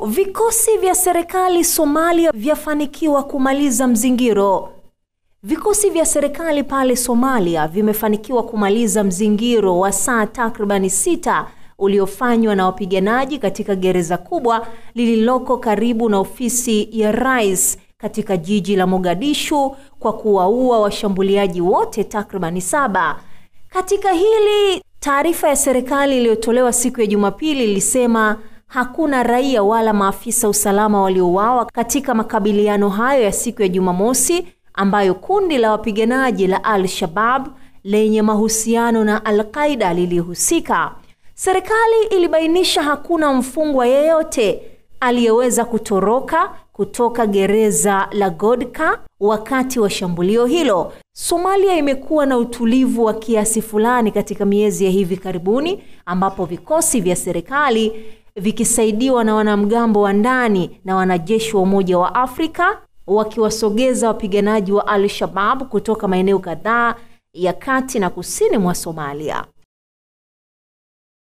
Vikosi vya serikali Somalia vyafanikiwa kumaliza mzingiro. Vikosi vya serikali pale Somalia vimefanikiwa kumaliza mzingiro wa saa takribani 6 uliofanywa na wapiganaji katika gereza kubwa lililoko karibu na ofisi ya rais katika jiji la Mogadishu kwa kuwaua washambuliaji wote takribani 7. Katika hili, taarifa ya serikali iliyotolewa siku ya Jumapili ilisema hakuna raia wala maafisa usalama waliouawa katika makabiliano hayo ya siku ya Jumamosi ambayo kundi la wapiganaji la Al-Shabaab lenye mahusiano na Al-Qaeda lilihusika. Serikali ilibainisha hakuna mfungwa yeyote aliyeweza kutoroka kutoka gereza la Godka wakati wa shambulio hilo. Somalia imekuwa na utulivu wa kiasi fulani katika miezi ya hivi karibuni ambapo vikosi vya serikali vikisaidiwa na wanamgambo wa ndani na wanajeshi wa Umoja wa Afrika wakiwasogeza wapiganaji wa Al-Shabaab kutoka maeneo kadhaa ya kati na kusini mwa Somalia.